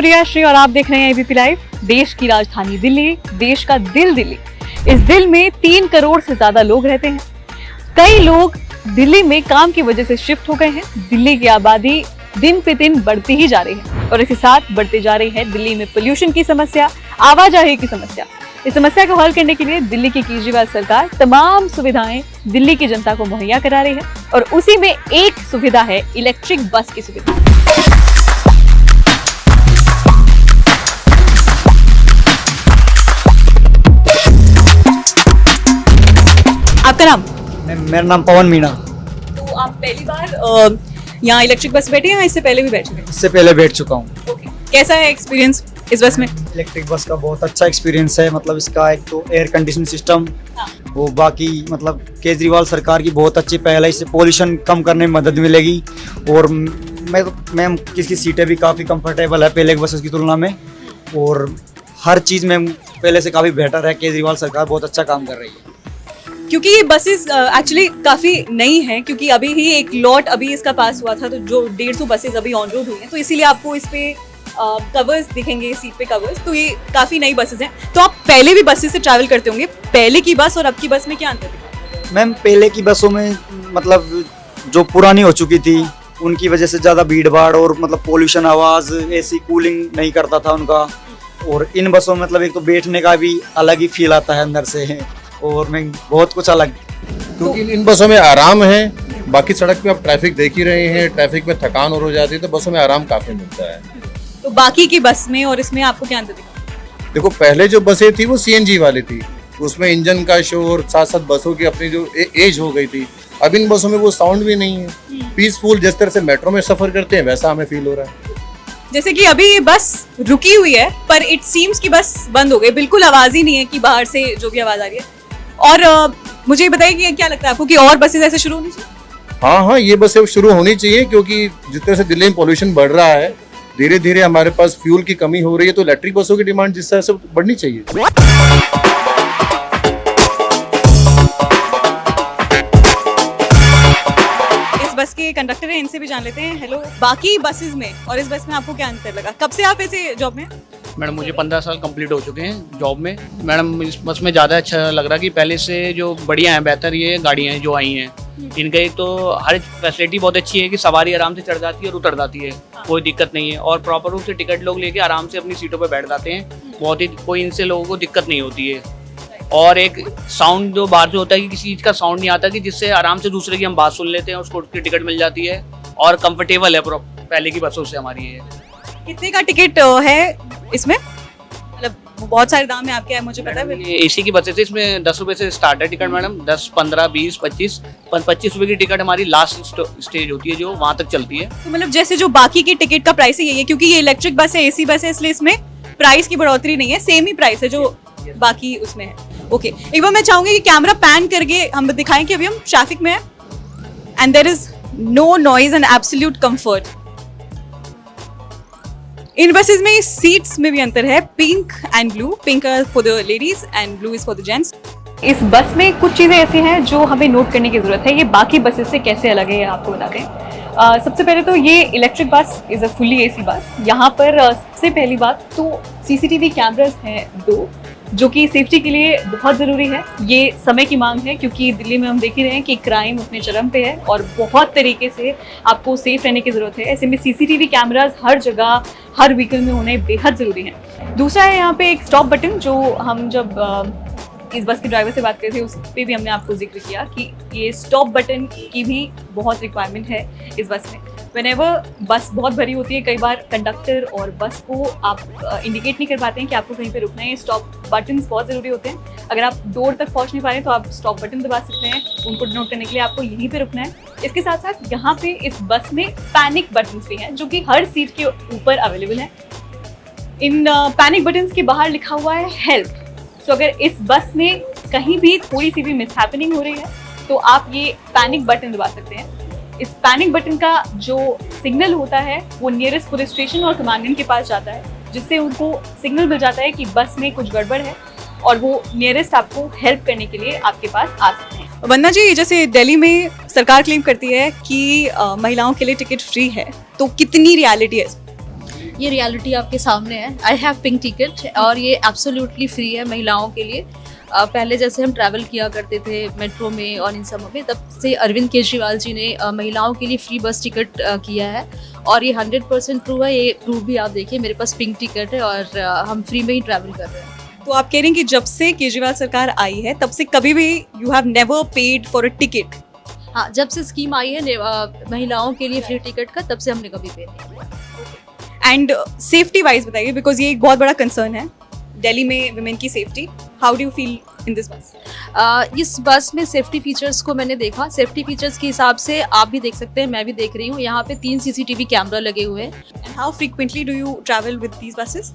प्रिया श्री और आप देख रहे हैं एबीपी लाइव। देश की राजधानी दिल्ली, देश का दिल दिल्ली। इस दिल में 3 करोड़ से ज्यादा लोग रहते हैं। कई लोग दिल्ली में काम की वजह से शिफ्ट हो गए हैं। दिल्ली की आबादी दिन पे दिन बढ़ती ही जा रही है और इसके साथ बढ़ती जा रही है दिल्ली में पोल्यूशन की समस्या, आवाजाही की समस्या। इस समस्या को हल करने के लिए दिल्ली की केजरीवाल सरकार तमाम सुविधाएं दिल्ली की जनता को मुहैया करा रही है और उसी में एक सुविधा है इलेक्ट्रिक बस की सुविधा। आपका नाम? मेरा नाम पवन मीणा। तो आप पहली बार यहाँ इलेक्ट्रिक बस बैठे हैं, इससे पहले भी बैठे हैं? इससे पहले बैठ चुका हूँ। कैसा है एक्सपीरियंस इस बस में? इलेक्ट्रिक बस का बहुत अच्छा एक्सपीरियंस है। मतलब इसका एक तो एयर कंडीशनिंग सिस्टम, वो बाकी मतलब केजरीवाल सरकार की बहुत अच्छी पहल है। इससे पोल्यूशन कम करने में मदद मिलेगी और मैम किसकी सीटें भी काफ़ी कंफर्टेबल है पहले की बसेस की तुलना में और हर चीज़ में पहले से काफ़ी बेहतर है। केजरीवाल सरकार बहुत अच्छा काम कर रही है। क्योंकि ये बसेस एक्चुअली काफ़ी नई हैं, क्योंकि अभी ही एक लॉट अभी इसका पास हुआ था, तो जो 150 बसेस अभी ऑन रोड हुई हैं, तो इसीलिए आपको इस पे कवर्स दिखेंगे, सीट पे कवर्स। तो ये काफ़ी नई बसेस हैं। तो आप पहले भी बसेस से ट्रैवल करते होंगे, पहले की बस और अब की बस में क्या अंतर है? मैम पहले की बसों में मतलब जो पुरानी हो चुकी थी उनकी वजह से ज़्यादा भीड़ भाड़ और मतलब पोल्यूशन, आवाज़, एसी कूलिंग नहीं करता था उनका। और इन बसों में मतलब एक तो बैठने का भी अलग ही फील आता है अंदर से और मैं बहुत कुछ अलग, क्योंकि इन बसों में आराम है। बाकी सड़क पे आप ट्रैफिक देख ही रहे हैं, ट्रैफिक में थकान और हो जाती है, तो बसों में आराम काफी मिलता है। तो बाकी की बस में और इसमें आपको क्या अंतर दिखा? देखो पहले जो बसें थी वो सीएनजी वाली थी, उसमें इंजन का शोर, साथ साथ बसों की अपनी जो एज हो गई थी। अब इन बसों में वो साउंड भी नहीं है, पीसफुल जिस तरह से मेट्रो में सफर करते हैं वैसा हमें फील हो रहा है। जैसे कि अभी ये बस रुकी हुई है, पर इट सीम्स की बस बंद हो गई, बिल्कुल आवाज ही नहीं है कि बाहर से जो भी आवाज आ रही है। और मुझे बताइए कि क्या लगता है आपको कि और बसेस ऐसे शुरू होनी चाहिए? हाँ, ये बसें शुरू होनी चाहिए, क्योंकि जिस तरह से दिल्ली में पोल्यूशन बढ़ रहा है, धीरे धीरे हमारे पास फ्यूल की कमी हो रही है, तो इलेक्ट्रिक बसों की डिमांड जिस तरह से बढ़नी चाहिए। इस बस के कंडक्टर हैं, इनसे भी जान लेते हैं। हेलो, बाकी बसेस में और इस बस में आपको क्या अंतर लगा? कब से आप ऐसे जॉब में? मैडम मुझे 15 साल कंप्लीट हो चुके हैं जॉब में। मैडम इस बस में ज़्यादा अच्छा लग रहा कि पहले से जो बढ़िया हैं, बेहतर ये गाड़ियाँ हैं जो आई हैं। इनका एक तो हर फैसिलिटी बहुत अच्छी है कि सवारी आराम से चढ़ जाती है और उतर जाती है, कोई दिक्कत नहीं है। और प्रॉपर रूप से टिकट लोग लेके आराम से अपनी सीटों पर बैठ जाते हैं, बहुत ही कोई इनसे लोगों को दिक्कत नहीं होती है। और एक साउंड जो बाहर से होता है कि किसी चीज़ का साउंड नहीं आता, कि जिससे आराम से दूसरे की हम बात सुन लेते हैं, उसको की टिकट मिल जाती है और कंफर्टेबल है पहले की बसों से हमारी ये। कितने का टिकट है इसमें? मतलब बहुत सारे दाम है आपके, है मुझे पता है। ये एसी की बसें थी, इसमें 10 रुपए से स्टार्ट है टिकट मैडम। 10, 15, 20, 25 रुपए की टिकट हमारी लास्ट स्टेज होती है जो वहाँ तक चलती है। तो मतलब जैसे जो बाकी की टिकट का प्राइस है यही है, क्योंकि ये इलेक्ट्रिक बस है, एसी बस है, इसलिए इसमें प्राइस की बढ़ोतरी नहीं है, सेम ही प्राइस है जो बाकी उसमें है। ओके, एक बार मैं चाहूंगी कि कैमरा पैन करके हम दिखाएं कि अभी हम ट्रैफिक में हैं and there is no noise and absolute comfort. इन बसेस में सीट्स में भी अंतर है, pink and blue. Pink for the ladies and blue is for the gents. इस बस में कुछ चीज़ें ऐसी हैं जो हमें नोट करने की ज़रूरत है। ये बाकी बसेस से कैसे अलग है ये आपको बताते हैं। सबसे पहले तो ये electric bus is a fully AC bus. यहाँ पर सबसे पहली बात तो सीसीटीवी कैमरास हैं 2, जो कि सेफ्टी के लिए बहुत ज़रूरी है। ये समय की मांग है, क्योंकि दिल्ली में हम देख ही रहे हैं कि क्राइम अपने चरम पे है और बहुत तरीके से आपको सेफ रहने की ज़रूरत है। ऐसे में सीसीटीवी कैमरास हर जगह, हर व्हीकल में होने बेहद ज़रूरी हैं। दूसरा है यहाँ पे एक स्टॉप बटन, जो हम जब इस बस के ड्राइवर से बात करते थे उस पर भी हमने आपको जिक्र किया कि ये स्टॉप बटन की भी बहुत रिक्वायरमेंट है इस बस में। व्हेनेवर बस बहुत भरी होती है, कई बार कंडक्टर और बस को आप इंडिकेट नहीं कर पाते हैं कि आपको कहीं पे रुकना है। स्टॉप बटन्स बहुत ज़रूरी होते हैं। अगर आप डोर तक पहुंच नहीं पा रहे तो आप स्टॉप बटन दबा सकते हैं, उनको नोट करने के लिए आपको यहीं पे रुकना है। इसके साथ साथ यहाँ पे इस बस में पैनिक बटन्स भी हैं, जो कि हर सीट के ऊपर अवेलेबल हैं। इन पैनिक बटन्स के बाहर लिखा हुआ है हेल्प। तो अगर इस बस में कहीं भी थोड़ी सी भी मिसहैपनिंग हो रही है तो आप ये पैनिक बटन दबा सकते हैं। इस पैनिक बटन का जो सिग्नल होता है वो नियरेस्ट पुलिस स्टेशन और कमांडेंट के पास जाता है, जिससे उनको सिग्नल मिल जाता है कि बस में कुछ गड़बड़ है और वो नियरेस्ट आपको हेल्प करने के लिए आपके पास आ सकते हैं। वंदना जी, जैसे दिल्ली में सरकार क्लेम करती है कि महिलाओं के लिए टिकट फ्री है, तो कितनी रियलिटी है? ये रियलिटी आपके सामने है। आई हैव पिंक टिकट और ये एब्सोल्युटली फ्री है महिलाओं के लिए। पहले जैसे हम ट्रैवल किया करते थे मेट्रो में और इन सब में, तब से अरविंद केजरीवाल जी ने महिलाओं के लिए फ्री बस टिकट किया है और ये 100% ट्रू है। ये प्रूफ भी आप देखिए, मेरे पास पिंक टिकट है और हम फ्री में ही ट्रैवल कर रहे हैं। तो आप कह रहे हैं कि जब से केजरीवाल सरकार आई है तब से कभी भी you have never paid for a ticket? हाँ, जब से स्कीम आई है महिलाओं के लिए फ्री टिकट का, तब से हमने कभी पे नहीं किया। एंड सेफ्टी वाइज बताइए, बिकॉज ये एक बहुत बड़ा कंसर्न है दिल्ली में विमेन की safety. How do you feel in this बस? इस बस में सेफ्टी फीचर्स को मैंने देखा। सेफ्टी फीचर्स के हिसाब से आप भी देख सकते हैं, मैं भी देख रही हूँ, यहाँ पे 3 CCTV कैमरा लगे हुए हैं। And how frequently do you travel with these buses?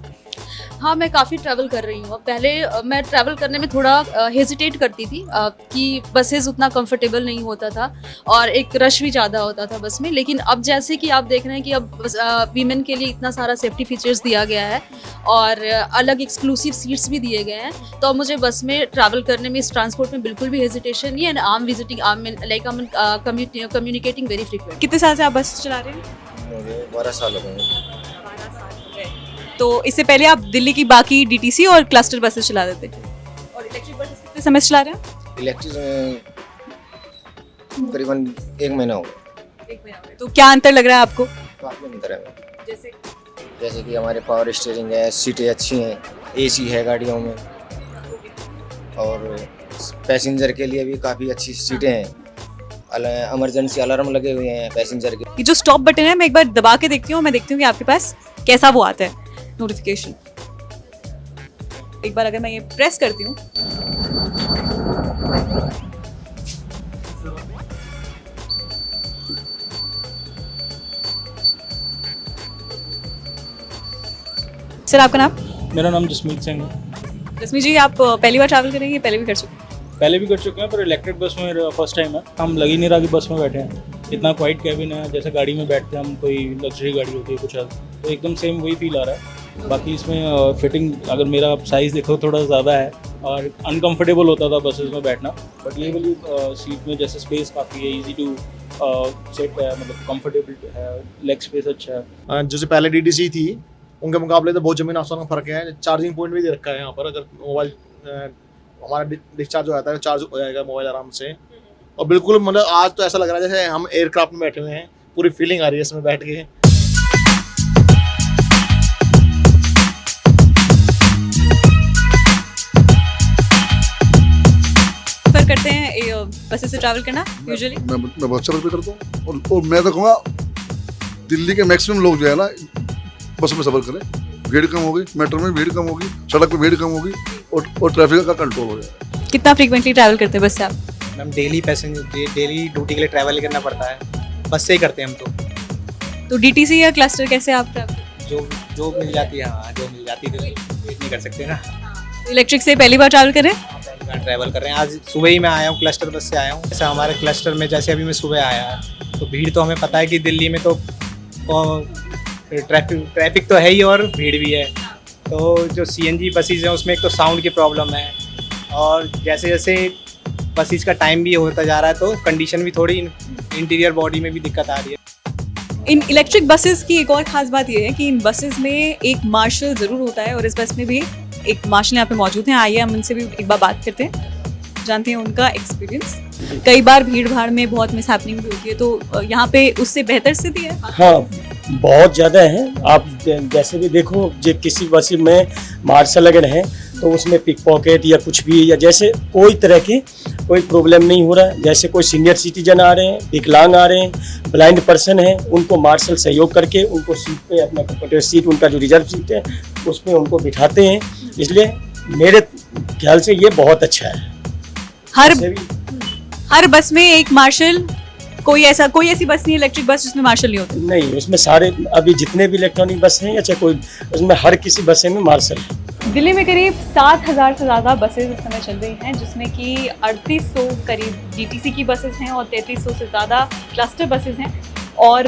हाँ, मैं काफ़ी ट्रैवल कर रही हूँ। पहले मैं ट्रैवल करने में थोड़ा हेजिटेट करती थी कि बसेस उतना कंफर्टेबल नहीं होता था और एक रश भी ज़्यादा होता था बस में। लेकिन अब जैसे कि आप देख रहे हैं कि अब वीमेन के लिए इतना सारा सेफ्टी फीचर्स दिया गया है और अलग एक्सक्लूसिव सीट्स भी दिए गए हैं, तो अब मुझे बस में ट्रैवल करने में, इस ट्रांसपोर्ट में बिल्कुल भी हेजिटेशन नहीं है। And I am visiting, communicating very frequent. कितने साल से आप बस चला रहे हैं? मुझे 12 साल हो गए। तो इससे पहले आप दिल्ली की बाकी DTC और क्लस्टर बसेस चला देते थे, और इलेक्ट्रिक बसेस कितने समय से चला रहे हैं? इलेक्ट्रिक में करीबन 1 महीना हो गया। 1 महीना हो गया। तो क्या अंतर लग रहा है आपको? काफ़ी अंतर है। जैसे कि हमारे पावर स्टीयरिंग है, सीटें अच्छी हैं, AC है गाड़ियों में और पैसेंजर के लिए भी काफ़ी अच्छी सीटें हैं। इमरजेंसी अलार्म लगे हुए हैं पैसेंजर के। ये जो स्टॉप बटन है, मैं एक बार दबा के देखती हूँ, मैं देखती हूँ कि आपके पास कैसा वो आता है नोटिफिकेशन। एक बार अगर मैं ये प्रेस करती हूँ, सर आपका नाम? मेरा नाम जसमीत सिंह है। जसमीत जी, आप पहली बार ट्रैवल करेंगे, पहले भी कर चुके हैं? पहले भी कर चुके हैं, पर इलेक्ट्रिक बस में मेरा फर्स्ट टाइम है। हम लग ही नहीं रहा कि बस में बैठे हैं। इतना क्वाइट कैबिन है, जैसे गाड़ी में बैठते हैं हम, कोई लग्जरी गाड़ी होती है कुछ, तो एकदम सेम वही फील आ रहा है। बाकी इसमें फिटिंग, अगर मेरा साइज़ देखो थोड़ा ज़्यादा है और अनकंफर्टेबल होता था बसेस में बैठना, बट ये वाली सीट में जैसे स्पेस काफ़ी है, इजी टू सेट है, मतलब कंफर्टेबल है, लेग स्पेस अच्छा है। जैसे पहले DTC थी, उनके मुकाबले तो बहुत ज़मीन आसमान का फ़र्क है। चार्जिंग पॉइंट भी दे रखा है यहाँ पर, अगर मोबाइल हमारा डिस्चार्ज हो जाता है, चार्ज हो जाएगा मोबाइल आराम से। और बिल्कुल मतलब आज तो ऐसा लग रहा है जैसे हम एयरक्राफ्ट में बैठे हुए हैं, पूरी फीलिंग आ रही है इसमें बैठ के। प्रेफर करते हैं बसेस से ट्रैवल करना यूजुअली? मैं बहुत अच्छा प्रेफर करता हूँ और मैं तो कहूँगा दिल्ली के मैक्सिमम लोग जो है ना बस में सफ़र करें। भीड़ कम होगी, मेट्रो में भीड़ कम होगी, सड़क पे भीड़ कम होगी और ट्रैफिक का कंट्रोल हो जाएगा। कितना फ्रीक्वेंटली ट्रैवल करते हैं बस से आप? मैम डेली डेली ड्यूटी के लिए ट्रैवल करना पड़ता है, बस से ही करते हैं हम तो DTC या क्लस्टर कैसे आप ट्रैवल? जो मिल जाती है, हाँ जो मिल जाती है तो वेट नहीं कर सकते ना। इलेक्ट्रिक से पहली बार ट्रैवल कर रहे हैं? ट्रैवल कर रहे हैं, आज सुबह ही मैं आया हूँ, क्लस्टर बस से आया हूँ। जैसे हमारे क्लस्टर में जैसे अभी मैं सुबह आया, तो भीड़ तो हमें पता है कि दिल्ली में तो ट्रैफिक तो है ही और भीड़ भी है। तो जो CNG बसेज हैं उसमें एक तो साउंड की प्रॉब्लम है और जैसे जैसे बसेज का टाइम भी होता जा रहा है तो कंडीशन भी थोड़ी इंटीरियर बॉडी में भी दिक्कत आ रही है। इन इलेक्ट्रिक बसेस की एक और खास बात यह है कि इन बसेस में एक मार्शल ज़रूर होता है और इस बस में भी एक मार्शल यहाँ पे मौजूद हैं। आइए हम उनसे भी एक बार बात करते हैं, जानते हैं उनका एक्सपीरियंस। कई बार भीड़ भाड़ में बहुत मिस हैपनिंग भी होती है, तो यहाँ पे उससे बेहतर स्थिति है? हाँ, बहुत ज़्यादा है। आप जैसे भी देखो, जो किसी बस में मार्शल अगर है तो उसमें पिक पॉकेट या कुछ भी, या जैसे कोई तरह की कोई प्रॉब्लम नहीं हो रहा है। जैसे कोई सीनियर सिटीजन आ रहे हैं, विकलांग आ रहे हैं, ब्लाइंड पर्सन है, उनको मार्शल सहयोग करके उनको सीट पे, अपना कंफर्टेबल सीट, उनका जो रिजर्व सीट है उसमें उनको बिठाते हैं। इसलिए मेरे ख्याल से ये बहुत अच्छा है। हर बस में एक मार्शल, कोई ऐसी बस नहीं इलेक्ट्रिक बस जिसमें मार्शल नहीं होते? नहीं, उसमें सारे अभी जितने भी इलेक्ट्रॉनिक बस हैं या चाहे कोई, उसमें हर किसी बस में मार्शल है। दिल्ली में करीब 7,000 से ज़्यादा बसेज इस समय चल रही हैं, जिसमें कि 3800 करीब DTC की बसेज हैं और 3300 से ज़्यादा क्लस्टर बसेज हैं। और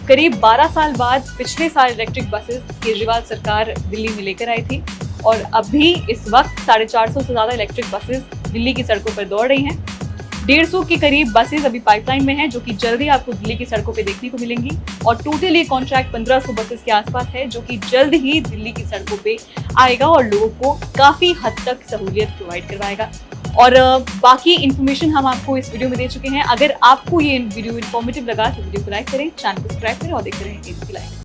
करीब 12 साल बाद पिछले साल इलेक्ट्रिक बसेज केजरीवाल सरकार दिल्ली में लेकर आई थी और अभी इस वक्त 450 से ज़्यादा इलेक्ट्रिक बसेज दिल्ली की सड़कों पर दौड़ रही हैं। 150 के करीब बसेस अभी पाइपलाइन में हैं, जो कि जल्दी आपको दिल्ली की सड़कों पे देखने को मिलेंगी। और टोटल ये कॉन्ट्रैक्ट 1500 बसेस के आसपास है, जो कि जल्द ही दिल्ली की सड़कों पे आएगा और लोगों को काफ़ी हद तक सहूलियत प्रोवाइड करवाएगा। और बाकी इन्फॉर्मेशन हम आपको इस वीडियो में दे चुके हैं। अगर आपको ये वीडियो इन्फॉर्मेटिव लगा तो वीडियो को लाइक करें, चैनल को सब्सक्राइब करें और देखते रहें ABC लाइव।